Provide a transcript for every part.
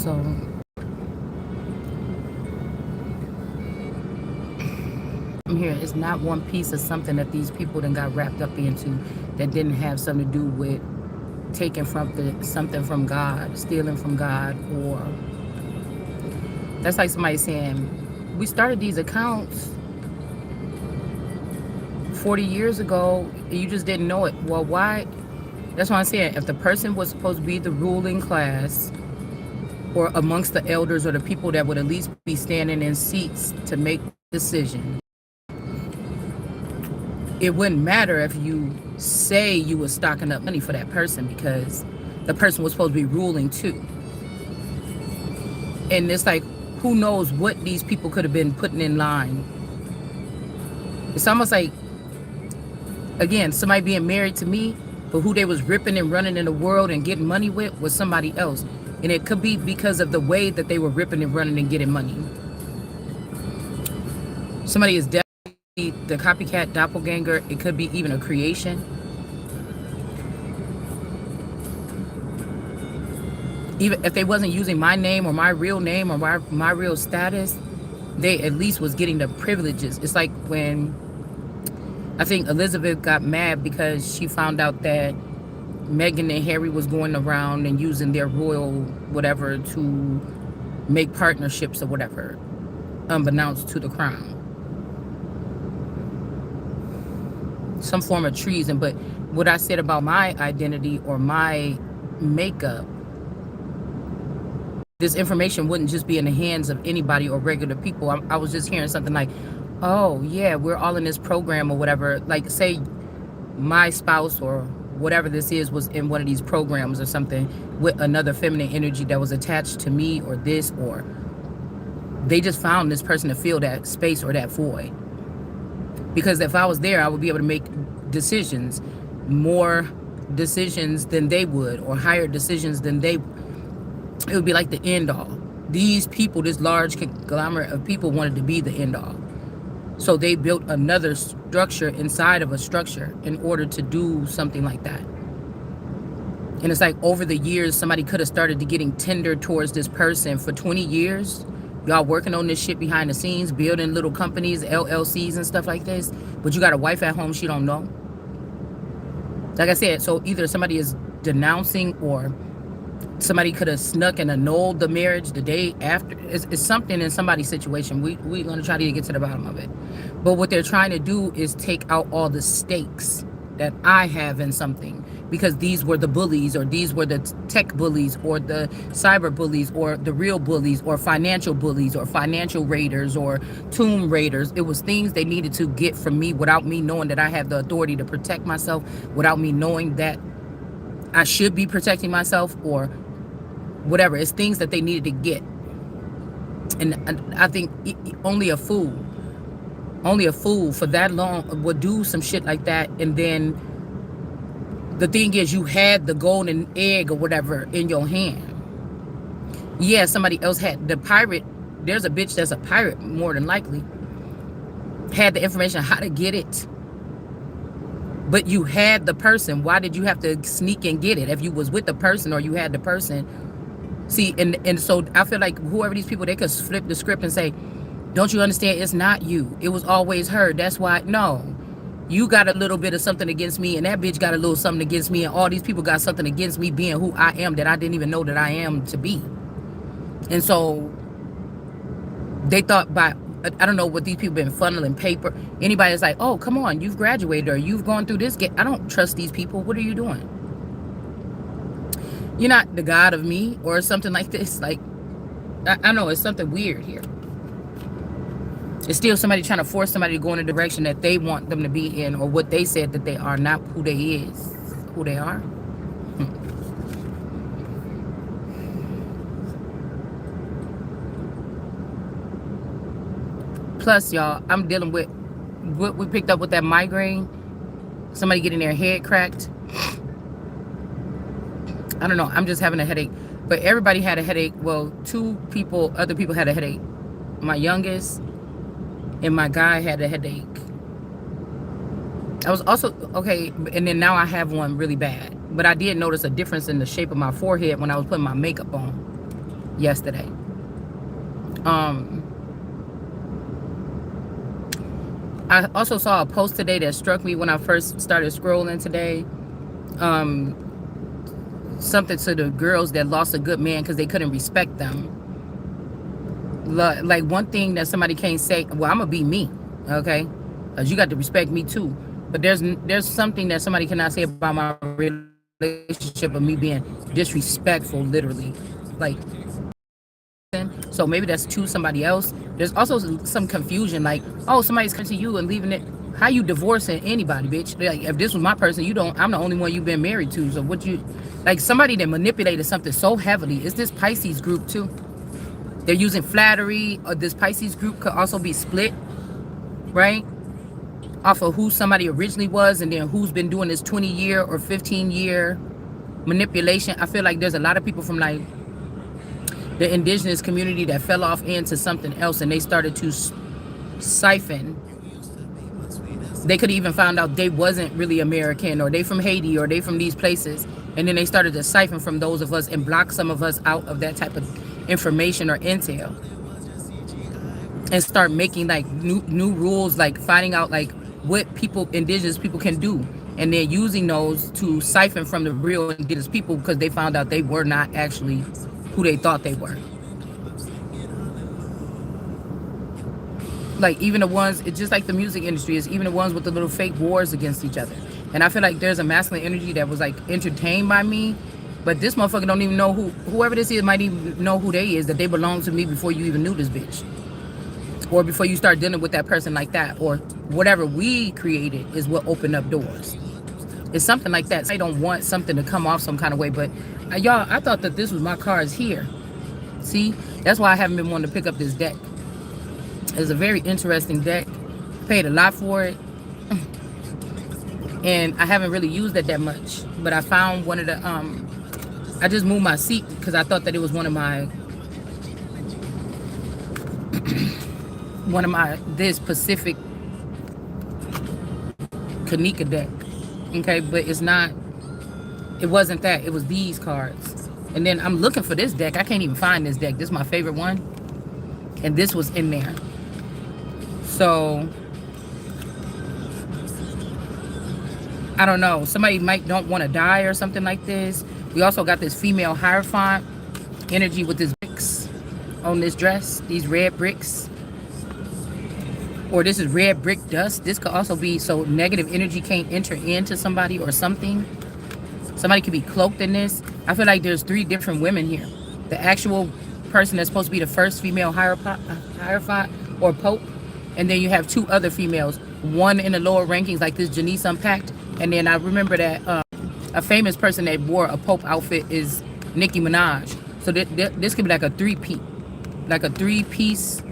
So I'm here. It's not one piece of something that these people then got wrapped up into that didn't have something to do with taking from something from God, stealing from God, or that's like somebody saying, we started these accounts 40 years ago, and you just didn't know it. Well, why? That's what I'm saying. If the person was supposed to be the ruling class or amongst the elders or the people that would at least be standing in seats to make decisions, it wouldn't matter if you say you were stocking up money for that person, because the person was supposed to be ruling too. And it's like, who knows what these people could have been putting in line. It's almost like, again, somebody being married to me, but who they was ripping and running in the world and getting money with was somebody else. And it could be because of the way that they were ripping and running and getting money. Somebody is definitely the copycat doppelganger. It could be even a creation. Even if they wasn't using my name or my real name or my real status, they at least was getting the privileges. It's like when I think Elizabeth got mad because she found out that Meghan and Harry was going around and using their royal whatever to make partnerships or whatever, unbeknownst to the crown. Some form of treason. But what I said about my identity or my makeup, this information wouldn't just be in the hands of anybody or regular people. I was just hearing something like, oh yeah, we're all in this program or whatever. Like, say my spouse or whatever this is was in one of these programs or something with another feminine energy that was attached to me or this, or they just found this person to fill that space or that void. Because if I was there, I would be able to make decisions, more decisions than they would, or higher decisions than they. It would be like the end all. These people, this large conglomerate of people, wanted to be the end all. So they built another structure inside of a structure in order to do something like that. And it's like over the years, somebody could have started to getting tender towards this person for 20 years. Y'all working on this shit behind the scenes, building little companies, LLCs and stuff like this. But you got a wife at home she don't know. Like I said, so either somebody is denouncing or somebody could have snuck and annulled the marriage the day after. It's something in somebody's situation. We're going to try to get to the bottom of it. But what they're trying to do is take out all the stakes that I have in something. Because these were the bullies, or these were the tech bullies, or the cyber bullies, or the real bullies, or financial raiders, or tomb raiders. It was things they needed to get from me without me knowing that I have the authority to protect myself, without me knowing that I should be protecting myself, or whatever. It's things that they needed to get. And I think only a fool for that long would do some shit like that. And then the thing is, you had the golden egg or whatever in your hand. Yeah, somebody else had the pirate. There's a bitch that's a pirate, more than likely, had the information how to get it. But you had the person. Why did you have to sneak and get it? If you was with the person or you had the person. See, and so I feel like whoever these people, they could flip the script and say, don't you understand? It's not you. It was always her. That's why. No. You got a little bit of something against me, and that bitch got a little something against me, and all these people got something against me being who I am that I didn't even know that I am to be. And so they thought by, I don't know what these people been funneling paper. Anybody that's like, oh, come on, you've graduated or you've gone through this. I don't trust these people. What are you doing? You're not the God of me or something like this. Like, I know it's something weird here. It's still somebody trying to force somebody to go in a direction that they want them to be in, or what they said that they are, not who they are. Plus, y'all, I'm dealing with what we picked up with that migraine. Somebody getting their head cracked. I don't know. I'm just having a headache. But everybody had a headache. Well, other people had a headache. My youngest and my guy had a headache. I was also, okay, and then now I have one really bad. But I did notice a difference in the shape of my forehead when I was putting my makeup on. yesterday. Um, I also saw a post today that struck me when I first started scrolling today. Um, Something to the girls that lost a good man because they couldn't respect them. Like one thing that somebody can't say, well, I'm gonna be me, okay? Because you got to respect me too. But there's something that somebody cannot say about my relationship of me being disrespectful, literally. Like, so maybe that's to somebody else. There's also some confusion, like, oh, somebody's coming to you and leaving it. How you divorcing anybody, bitch? Like, if this was my person, you don't. I'm the only one you've been married to. So what you, like, somebody that manipulated something so heavily. Is this Pisces group too? They're using flattery. Or this Pisces group could also be split, right? Off of who somebody originally was, and then who's been doing this 20-year or 15-year manipulation. I feel like there's a lot of people from like the indigenous community that fell off into something else, and they started to siphon. They could even found out they wasn't really American, or they from Haiti, or they from these places, and then they started to siphon from those of us and block some of us out of that type of information or intel, and start making like new rules, like finding out like what people, indigenous people, can do, and then using those to siphon from the real indigenous people because they found out they were not actually who they thought they were. Like even the ones, it's just like the music industry is, even the ones with the little fake wars against each other. And I feel like there's a masculine energy that was like entertained by me, but this motherfucker don't even know whoever this is might even know who they is, that they belong to me before you even knew this bitch, or before you start dealing with that person like that, or whatever we created is what opened up doors. It's something like that. I don't want something to come off some kind of way, but y'all, I thought that this was my cards here. See, that's why I haven't been wanting to pick up this deck. It's a very interesting deck. Paid a lot for it, and I haven't really used it that much. But I found one of the I just moved my seat because I thought that it was one of my this Pacific Kanika deck. Okay, but it's not. It wasn't that. It was these cards. And then I'm looking for this deck. I can't even find this deck. This is my favorite one, and this was in there. So I don't know. Somebody might don't want to die or something like this. We also got this female Hierophant energy with this bricks on this dress. These red bricks. Or this is red brick dust. This could also be so negative energy can't enter into somebody or something. Somebody could be cloaked in this. I feel like there's 3 different women here. The actual person that's supposed to be the first female Hierophant or Pope. And then you have 2 other females. One in the lower rankings like this Janice Unpacked. And then I remember that a famous person that wore a Pope outfit is Nicki Minaj. So this could be like a 3-piece. Like a 3-piece.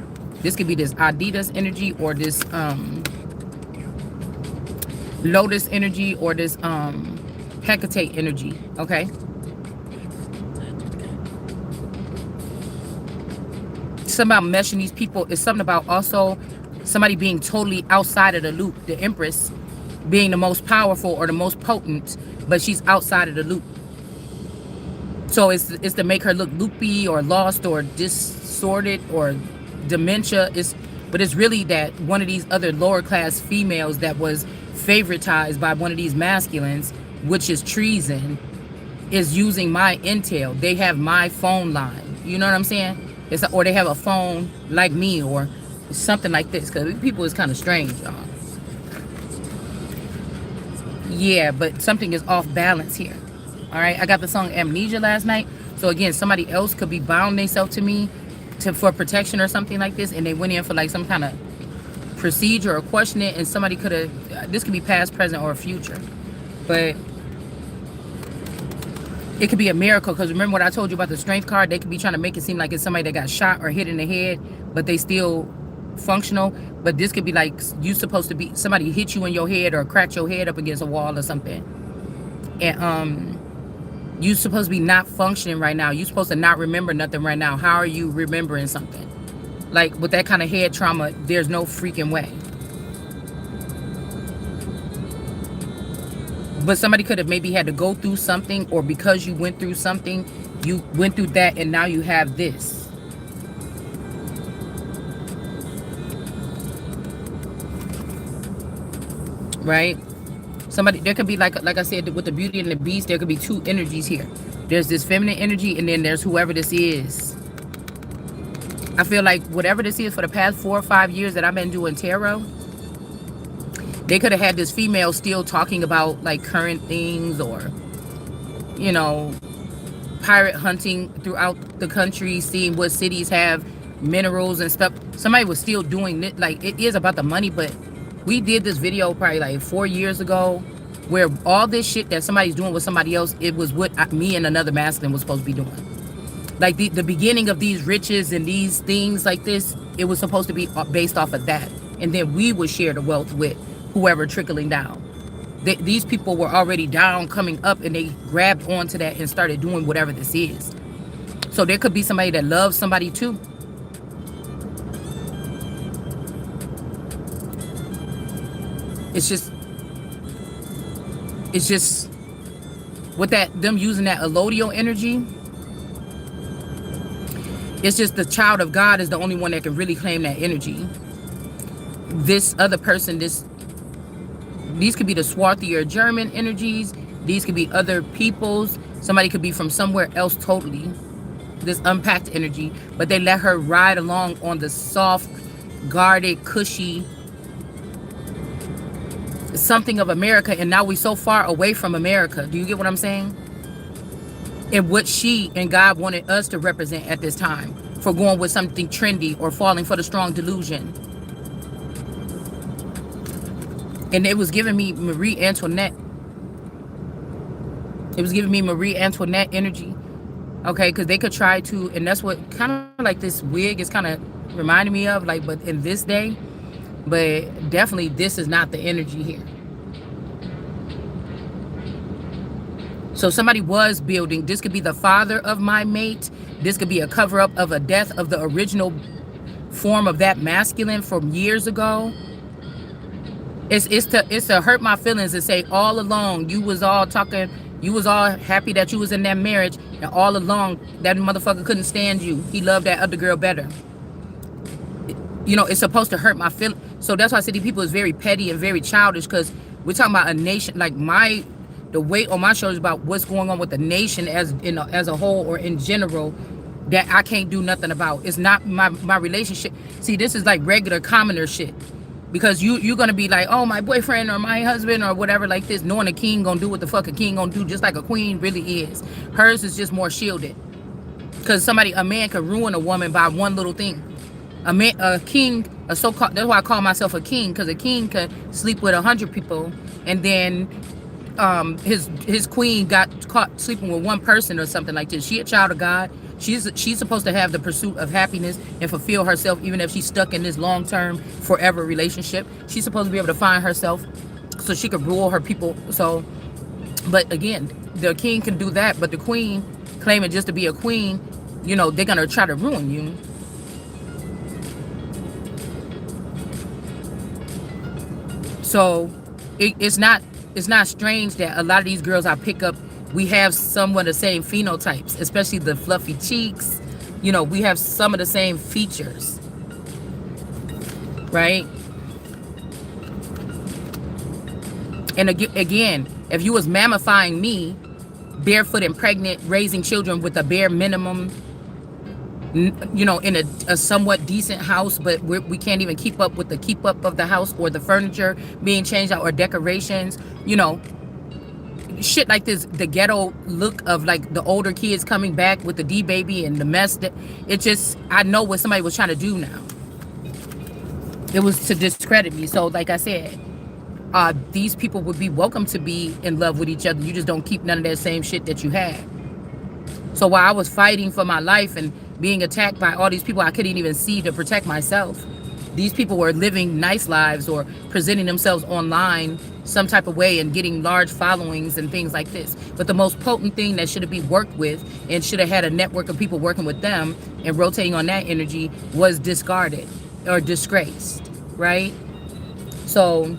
This could be this Adidas energy, or this Lotus energy, or this Hecate energy. Okay. Something about meshing these people is something about also somebody being totally outside of the loop. The Empress being the most powerful or the most potent, but she's outside of the loop. So it's to make her look loopy or lost or distorted or dementia. But it's really that one of these other lower class females that was favoritized by one of these masculines, which is treason, is using my intel. They have my phone line. You know what I'm saying? Or they have a phone like me, or something like this. Because people is kind of strange, y'all. Yeah, but something is off balance here. All right, I got the song Amnesia last night. So again, somebody else could be bound themselves to me for protection or something like this, and they went in for like some kind of procedure or question it, and somebody could have, this could be past, present, or future, but it could be a miracle. Because remember what I told you about the strength card? They could be trying to make it seem like it's somebody that got shot or hit in the head, but they still functional. But this could be like you supposed to be, somebody hit you in your head or cracked your head up against a wall or something, and you supposed to be not functioning right now. You supposed to not remember nothing right now. How are you remembering something? Like with that kind of head trauma, there's no freaking way. But somebody could have maybe had to go through something, or because you went through something, You went through that and now you have this, right? Somebody, there could be like I said with the Beauty and the Beast, there could be two energies here. There's this feminine energy and then there's whoever this is. I feel like whatever this is, for the past 4 or 5 years that I've been doing tarot, they could have had this female still talking about like current things, or, you know, pirate hunting throughout the country, seeing what cities have minerals and stuff. Somebody was still doing it. Like, it is about the money, but we did this video probably like 4 years ago where all this shit that somebody's doing with somebody else, it was what me and another masculine was supposed to be doing. Like the beginning of these riches and these things like this, it was supposed to be based off of that. And then we would share the wealth with whoever trickling down. These people were already down, coming up, and they grabbed onto that and started doing whatever this is. So there could be somebody that loves somebody too. It's just with that, them using that allodial energy, it's just the child of God is the only one that can really claim that energy. This other person, these could be the swarthier German energies. These could be other people's. Somebody could be from somewhere else totally. This unpacked energy. But they let her ride along on the soft, guarded, cushy something of America. And now we're so far away from America. Do you get what I'm saying? And what she and God wanted us to represent at this time. For going with something trendy or falling for the strong delusion. And it was giving me Marie Antoinette. It was giving me Marie Antoinette energy. Okay, because they could try to, and that's what kind of like this wig is kind of reminding me of, like, but in this day. But definitely this is not the energy here. So somebody was building. This could be the father of my mate. This could be a cover-up of a death of the original form of that masculine from years ago. It's to hurt my feelings and say all along you was all talking, you was all happy that you was in that marriage, and all along that motherfucker couldn't stand you. He loved that other girl better. You know, it's supposed to hurt my feelings. So that's why I say these people is very petty and very childish, because we're talking about a nation. Like the weight on my shoulders about what's going on with the nation as a whole or in general, that I can't do nothing about. It's not my relationship. See, this is like regular commoner shit. Because you're going to be like, oh, my boyfriend or my husband or whatever like this, knowing a king going to do what the fuck a king going to do, just like a queen really is. Hers is just more shielded. Because a man can ruin a woman by one little thing. A king, so-called, that's why I call myself a king, because a king can sleep with 100 people, and then his queen got caught sleeping with one person or something like this. She a child of God. She's supposed to have the pursuit of happiness and fulfill herself, even if she's stuck in this long-term, forever relationship. She's supposed to be able to find herself so she could rule her people. So, but again, the king can do that, but the queen, claiming just to be a queen, you know, they're gonna try to ruin you. So, it's not strange that a lot of these girls I pick up, we have somewhat the same phenotypes, especially the fluffy cheeks. You know, we have some of the same features, right? And again, if you was mammifying me, barefoot and pregnant, raising children with a bare minimum, you know, in a somewhat decent house, but we can't even keep up with the keep up of the house, or the furniture being changed out, or decorations, you know, shit like this, the ghetto look of like the older kids coming back with the D baby and the mess, that it just, I know what somebody was trying to do now. It was to discredit me. So like I said, these people would be welcome to be in love with each other. You just don't keep none of that same shit that you had. So while I was fighting for my life and being attacked by all these people I couldn't even see to protect myself, these people were living nice lives or presenting themselves online some type of way and getting large followings and things like this. But the most potent thing that should have been worked with and should have had a network of people working with them and rotating on that energy was discarded or disgraced, right? So,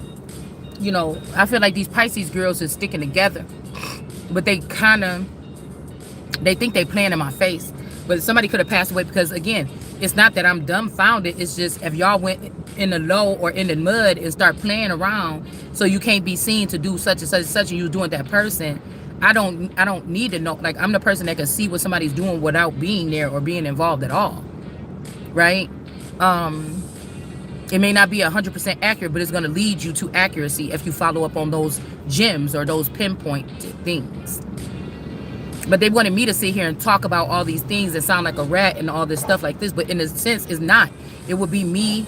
you know, I feel like these Pisces girls are sticking together, but they kind of, They think they playing in my face, but somebody could have passed away. Because again, it's not that I'm dumbfounded. It's just if y'all went in the low or in the mud and start playing around, so you can't be seen to do such and such and such, and you doing that person. I don't need to know. Like, I'm the person that can see what somebody's doing without being there or being involved at all, right? It may not be 100% accurate, but it's going to lead you to accuracy if you follow up on those gems or those pinpoint things. But they wanted me to sit here and talk about all these things and sound like a rat and all this stuff like this. But in a sense, it's not. It would be me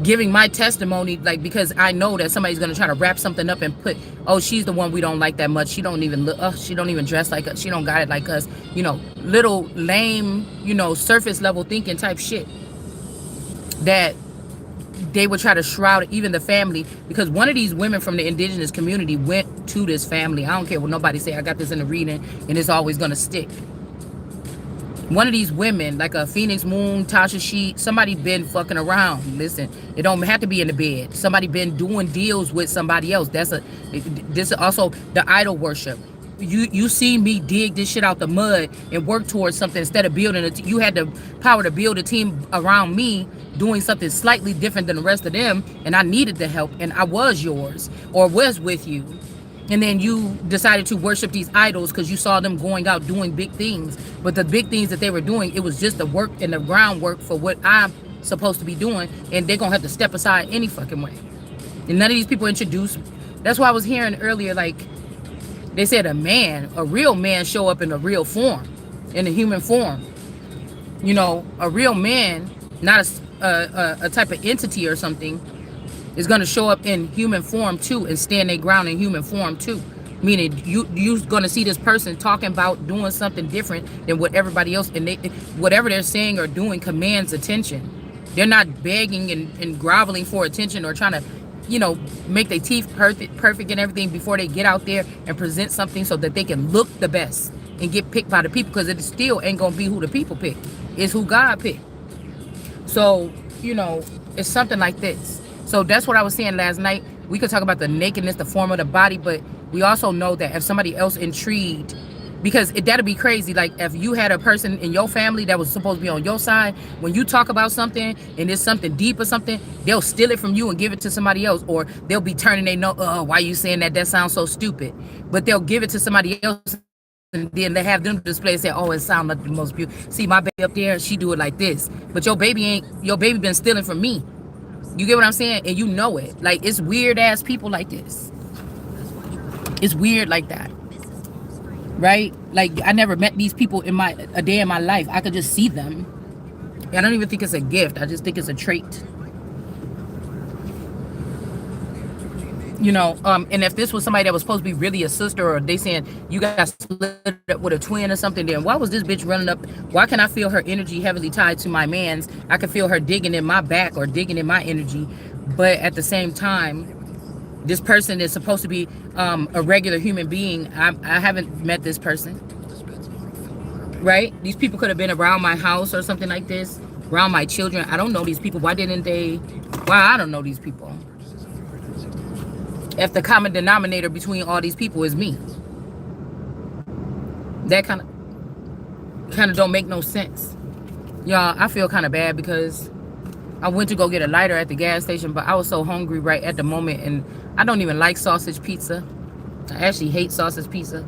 giving my testimony, like, because I know that somebody's going to try to wrap something up and put, oh, she's the one we don't like that much. She don't even look, she don't even dress like us. She don't got it like us. You know, little lame, you know, surface level thinking type shit that they would try to shroud even the family, because one of these women from the indigenous community went to this family. I don't care what nobody say. I got this in the reading, and it's always going to stick. One of these women, like a Phoenix Moon, Tasha Sheet, somebody been fucking around. Listen, it don't have to be in the bed. Somebody been doing deals with somebody else. This is also the idol worship. You see me dig this shit out the mud and work towards something instead of building it. You had the power to build a team around me doing something slightly different than the rest of them, and I needed the help, and I was yours or was with you. And then you decided to worship these idols because you saw them going out doing big things. But the big things that they were doing, it was just the work and the groundwork for what I'm supposed to be doing, and they're gonna have to step aside any fucking way. And none of these people introduced. That's why I was hearing earlier, like, they said a real man show up in a real form, in a human form. You know, a real man, not a type of entity or something, is going to show up in human form too and stand their ground in human form too. Meaning you're going to see this person talking about doing something different than what everybody else, and whatever they're saying or doing commands attention. They're not begging and groveling for attention or trying to, you know, make their teeth perfect and everything before they get out there and present something so that they can look the best and get picked by the people, because it still ain't gonna be who the people pick. It's who God picked. So, you know, it's something like this. So that's what I was saying last night. We could talk about the nakedness, the form of the body, but we also know that if somebody else intrigued, because that'd be crazy. Like, if you had a person in your family that was supposed to be on your side, when you talk about something and it's something deep or something, they'll steal it from you and give it to somebody else, or they'll be turning their nose, why are you saying that? That sounds so stupid. But they'll give it to somebody else, and then they have them display and say, oh, it sounds like the most beautiful. See, my baby up there, she do it like this. But your baby been stealing from me. You get what I'm saying? And you know it. Like, it's weird ass people like this. It's weird like that. Right? Like, I never met these people a day in my life. I could just see them. I don't even think it's a gift. I just think it's a trait. You know, and if this was somebody that was supposed to be really a sister, or they saying you got split up with a twin or something, then why was this bitch running up? Why can I feel her energy heavily tied to my man's? I can feel her digging in my back or digging in my energy. But at the same time, this person is supposed to be a regular human being. I haven't met this person. Right? These people could have been around my house or something like this, around my children. I don't know these people. Why I don't know these people? If the common denominator between all these people is me. That kind of don't make no sense. Y'all, I feel kind of bad because I went to go get a lighter at the gas station, but I was so hungry right at the moment, and I don't even like sausage pizza. I actually hate sausage pizza.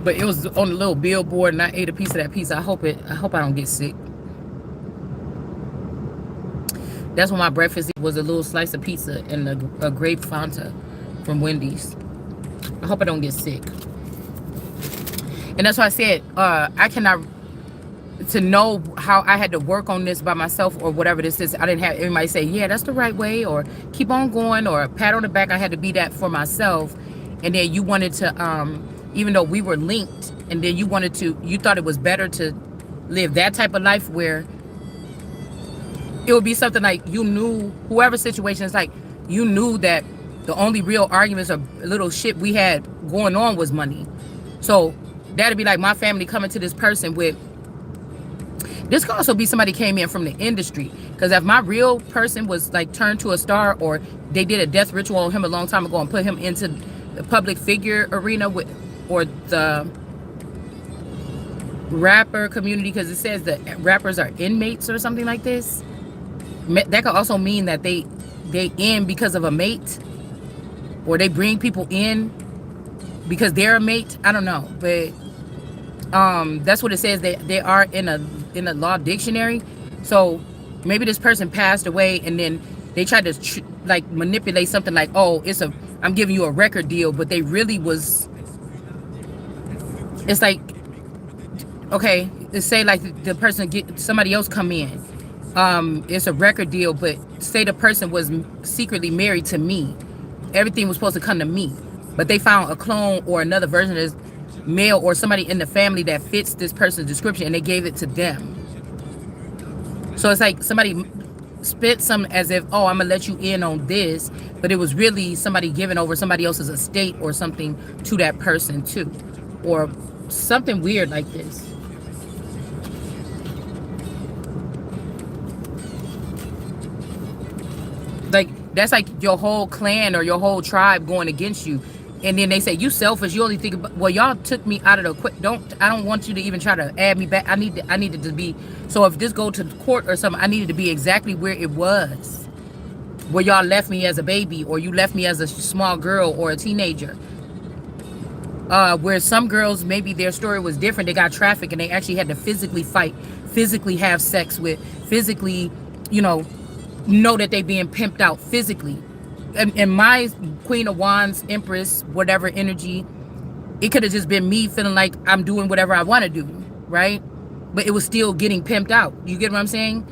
But it was on a little billboard, and I ate a piece of that pizza. I hope I don't get sick. That's what my breakfast was, a little slice of pizza and a grape Fanta from Wendy's. I hope I don't get sick. And that's why I said, I cannot, to know how I had to work on this by myself or whatever this is. I didn't have everybody say, yeah, that's the right way, or keep on going, or pat on the back. I had to be that for myself. And then you wanted to, even though we were linked, and then you thought it was better to live that type of life where it would be something like, you knew, whoever situation is like, you knew that the only real arguments or little shit we had going on was money. So that'd be like my family coming to this person with This could also be somebody came in from the industry. Because if my real person was like turned to a star, or they did a death ritual on him a long time ago and put him into the public figure arena with, or the rapper community, because it says that rappers are inmates or something like this. That could also mean that they in because of a mate, or they bring people in because they're a mate. I don't know, but that's what it says. They are in a law dictionary. So maybe this person passed away, and then they tried to like manipulate something like, oh, I'm giving you a record deal, but they really was. It's like, okay, let's say like the person somebody else come in. It's a record deal, but say the person was secretly married to me. Everything was supposed to come to me, but they found a clone or another version of this male or somebody in the family that fits this person's description, and they gave it to them. So it's like somebody spit some as if, oh, I'm gonna let you in on this, but it was really somebody giving over somebody else's estate or something to that person too, or something weird like this. Like, that's like your whole clan or your whole tribe going against you. And then they say, you selfish, you only think about, well, y'all took me out of the I don't want you to even try to add me back. I needed to be, so if this go to court or something, I needed to be exactly where it was, where y'all left me as a baby, or you left me as a small girl or a teenager. Where some girls, maybe their story was different. They got trafficked and they actually had to physically fight, physically have sex with, physically, know that they being pimped out physically. And my Queen of Wands, Empress, whatever energy, it could have just been me feeling like I'm doing whatever I want to do, right? But it was still getting pimped out. You get what I'm saying?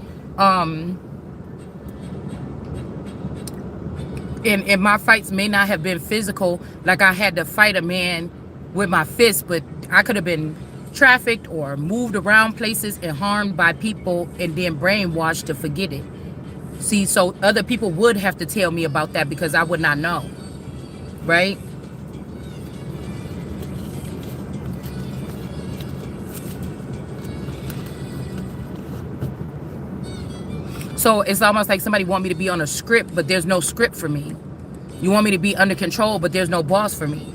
And my fights may not have been physical, like I had to fight a man with my fist, but I could have been trafficked or moved around places and harmed by people and then brainwashed to forget it. See, so other people would have to tell me about that because I would not know, right? So it's almost like somebody want me to be on a script, but there's no script for me. You want me to be under control, but there's no boss for me.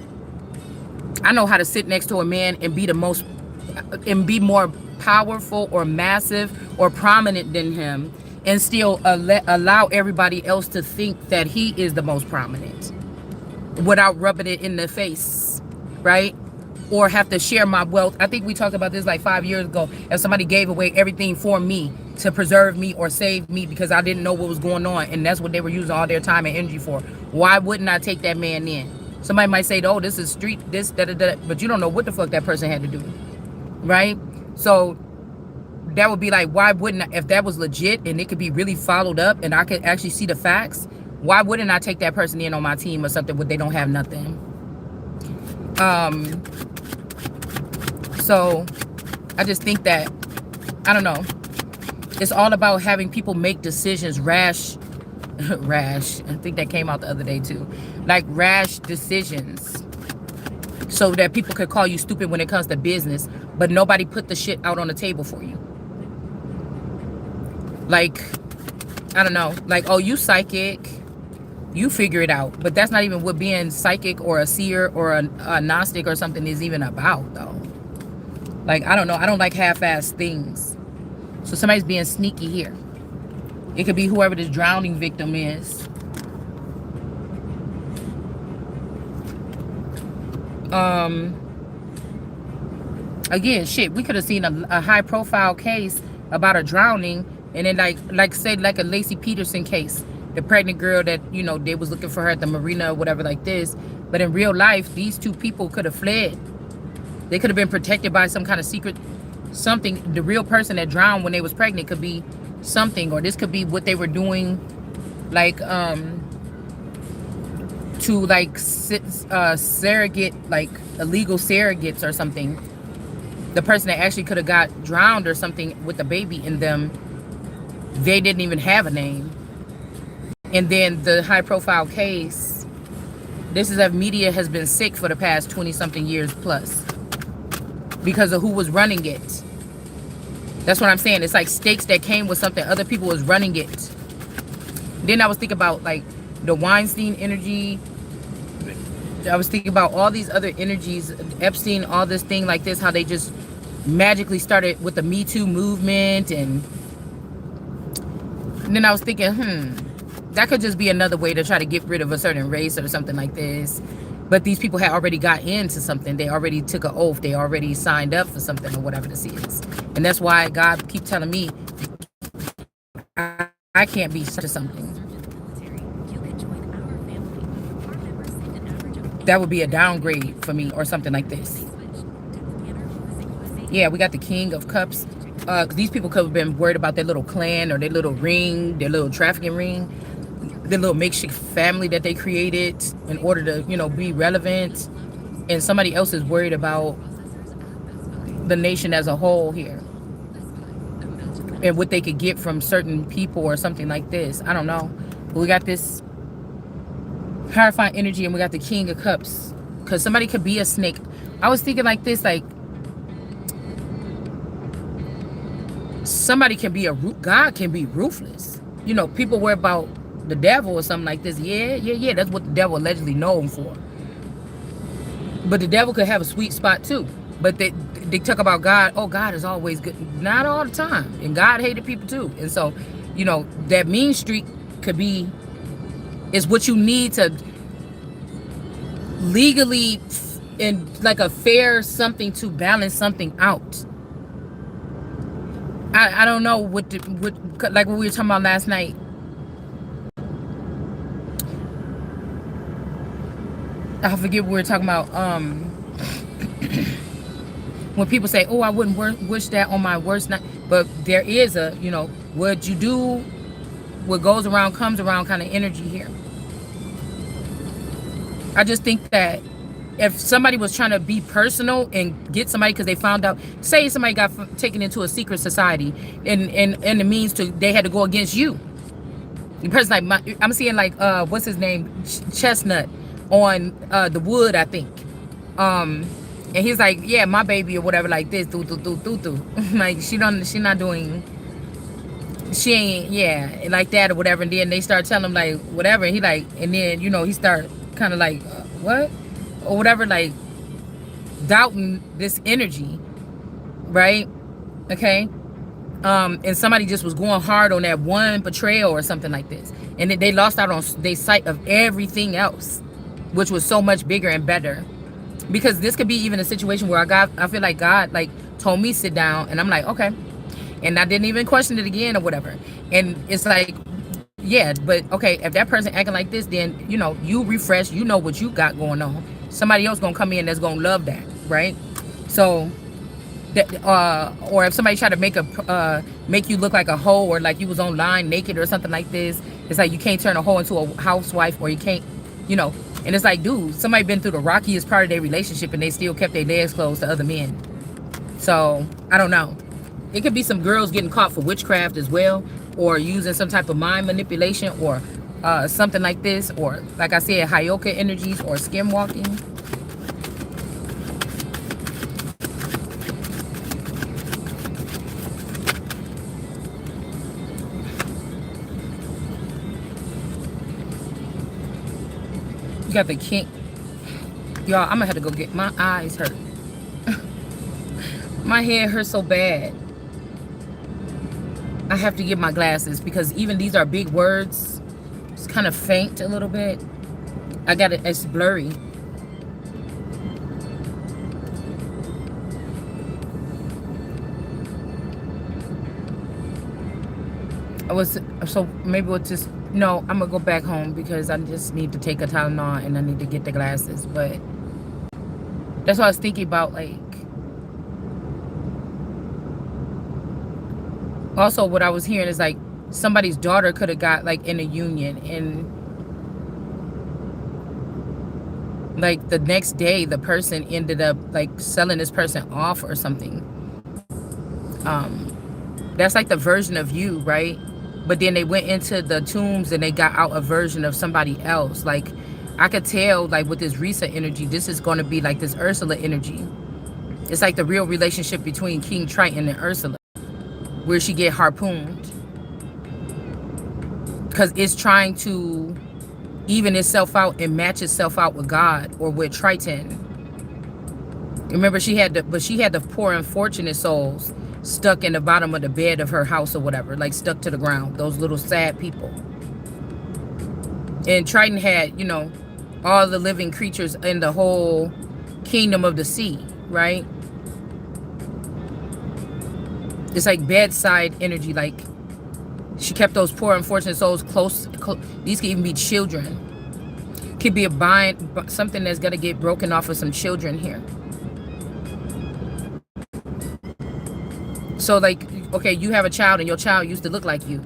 I know how to sit next to a man and be more powerful or massive or prominent than him, and still allow everybody else to think that he is the most prominent without rubbing it in the face, right? Or have to share my wealth. I think we talked about this like 5 years ago. If somebody gave away everything for me to preserve me or save me because I didn't know what was going on, and that's what they were using all their time and energy for, why wouldn't I take that man in? Somebody might say, oh, this is street, this, da-da-da, but you don't know what the fuck that person had to do, right? So that would be like, why wouldn't I, if that was legit and it could be really followed up and I could actually see the facts, why wouldn't I take that person in on my team or something when they don't have nothing? So I just think that, I don't know, it's all about having people make decisions, rash, I think that came out the other day too, like rash decisions, so that people could call you stupid when it comes to business, but nobody put the shit out on the table for you. Like, I don't know, like, oh, you psychic, you figure it out. But that's not even what being psychic or a seer or a Gnostic or something is even about, though. Like, I don't know, I don't like half-assed things. So somebody's being sneaky here. It could be whoever this drowning victim is. Again, shit, we could have seen a high-profile case about a drowning, and then like say like a Lacey Peterson case, the pregnant girl that, they was looking for her at the marina or whatever like this. But in real life, these two people could have fled. They could have been protected by some kind of secret something. The real person that drowned when they was pregnant could be something, or this could be what they were doing, like to like surrogate, like illegal surrogates or something. The person that actually could have got drowned or something with a baby in them, they didn't even have a name. And then the high profile case, this is if media has been sick for the past 20 something years plus because of who was running it. That's what I'm saying. It's like stakes that came with something. Other people was running it. Then I was thinking about like the Weinstein energy. I was thinking about all these other energies, Epstein, all this thing like this, how they just magically started with the Me Too movement. And then I was thinking, that could just be another way to try to get rid of a certain race or something like this. But these people had already got into something. They already took an oath. They already signed up for something or whatever this is. And that's why God keep telling me I can't be to something. That would be a downgrade for me or something like this. Yeah, we got the King of Cups. These people could have been worried about their little clan or their little ring, their little trafficking ring, their little makeshift family that they created in order to, be relevant. And somebody else is worried about the nation as a whole here and what they could get from certain people or something like this. I don't know. But we got this Hierophant energy and we got the King of Cups. Because somebody could be a snake. I was thinking like this, like somebody can be God can be ruthless. People worry about the devil or something like this. Yeah. That's what the devil allegedly known for. But the devil could have a sweet spot too. But they talk about God. Oh, God is always good. Not all the time. And God hated people too. And so, that mean streak could be, is what you need to legally, in like a fair something to balance something out. I don't know what like what we were talking about last night. I forget what we were talking about. When people say, "Oh, I wouldn't wish that on my worst night," but there is a, what you do, what goes around comes around kind of energy here. I just think that if somebody was trying to be personal and get somebody because they found out, say somebody got taken into a secret society and the means to, they had to go against you. The person like, I'm seeing like, what's his name? Chestnut on the Wood, I think. And he's like, yeah, my baby or whatever like this, like she not doing, she ain't, yeah, like that or whatever. And then they start telling him like whatever, and he like, and then he start kind of like what or whatever, like doubting this energy, right? Okay. And somebody just was going hard on that one betrayal or something like this, and they lost out on their sight of everything else, which was so much bigger and better. Because this could be even a situation where I feel like God like told me sit down, and I'm like, okay, and I didn't even question it again or whatever. And it's like, yeah, but okay, if that person acting like this, then you refresh, what you got going on. Somebody else gonna come in that's gonna love that, right? So that, or if somebody try to make you look like a hoe, or like you was online naked or something like this, it's like you can't turn a hoe into a housewife, or you can't, and it's like, dude, somebody been through the rockiest part of their relationship and they still kept their legs closed to other men. So I don't know. It could be some girls getting caught for witchcraft as well, or using some type of mind manipulation, or something like this, or like I said, Hyoka energies, or skim walking. You got the king. Y'all, I'm gonna have to go get, my eyes hurt. My head hurts so bad. I have to get my glasses because even these are big words. It's kind of faint a little bit. I got it, it's blurry. So maybe we'll just, no, I'm gonna go back home because I just need to take a Tylenol and I need to get the glasses. But that's what I was thinking about, like, also what I was hearing is like somebody's daughter could have got like in a union, and like the next day the person ended up like selling this person off or something. That's like the version of you, right? But then they went into the tombs and they got out a version of somebody else. Like I could tell, like with this Risa energy, this is going to be like this Ursula energy. It's like the real relationship between King Triton and Ursula. where she get harpooned, because it's trying to even itself out and match itself out with God or with Triton. Remember, she had the poor unfortunate souls stuck in the bottom of the bed of her house or whatever, like stuck to the ground, those little sad people. And Triton had, you know, all the living creatures in the whole kingdom of the sea, right? It's like bedside energy. Like, she kept those poor unfortunate souls close. These could even be children. Could be a bind, something that's gonna get broken off of some children here. So like, okay, you have a child and your child used to look like you,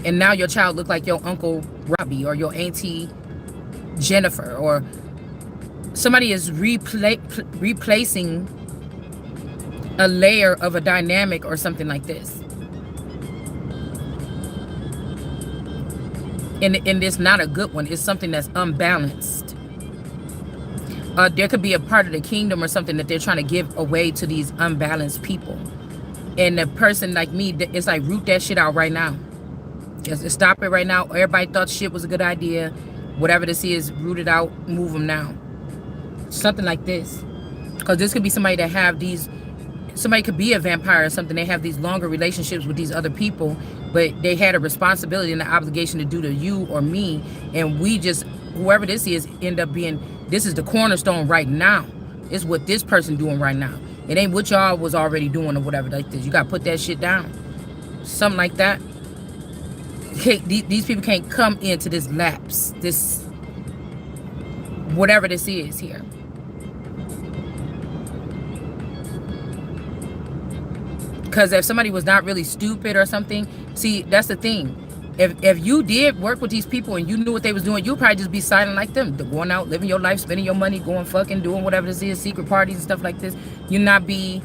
and now your child look like your uncle Robbie or your auntie Jennifer, or somebody is replacing a layer of a dynamic or something like this. And it's not a good one. It's something that's unbalanced. There could be a part of the kingdom or something that they're trying to give away to these unbalanced people. And the person like me, it's like, root that shit out right now. Just stop it right now. Everybody thought shit was a good idea. Whatever this is, root it out, move them now. Something like this. Because this could be somebody that have these, somebody could be a vampire or something. They have these longer relationships with these other people, but they had a responsibility and an obligation to do to you or me. And we just, whoever this is, end up being, this is the cornerstone right now. It's what this person doing right now. It ain't what y'all was already doing or whatever like this. You got to put that shit down. Something like that. These people can't come into this lapse. This, whatever this is here. Because if somebody was not really stupid or something, see, that's the thing. If you did work with these people and you knew what they was doing, you'd probably just be silent like them. Going out, living your life, spending your money, going fucking, doing whatever this is, secret parties and stuff like this. You not be...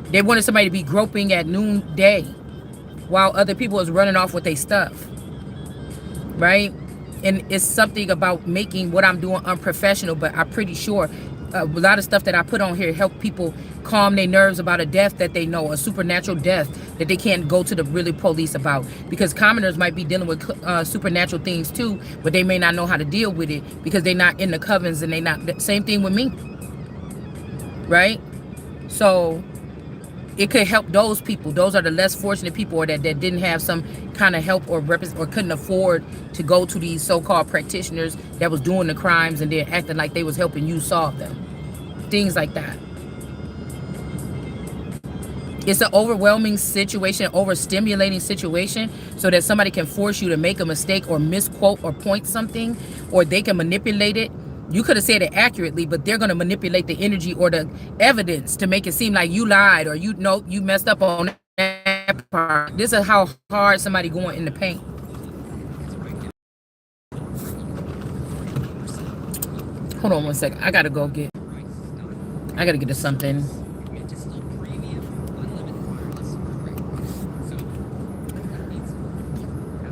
They wanted somebody to be groping at noonday while other people was running off with their stuff. Right? And it's something about making what I'm doing unprofessional, but I'm pretty sure a lot of stuff that I put on here help people calm their nerves about a death that they know, a supernatural death that they can't go to the really police about, because commoners might be dealing with supernatural things too, but they may not know how to deal with it because they're not in the covens, and they not, same thing with me, right? So it could help those people. Those are the less fortunate people, or that didn't have some kind of help or couldn't afford to go to these so-called practitioners that was doing the crimes and then acting like they was helping you solve them. Things like that. It's an overwhelming situation, overstimulating situation, so that somebody can force you to make a mistake or misquote or point something, or they can manipulate it. You could have said it accurately, but they're going to manipulate the energy or the evidence to make it seem like you lied, or you know you messed up on that part. This is how hard somebody going in the paint. Hold on one second. I gotta get to something.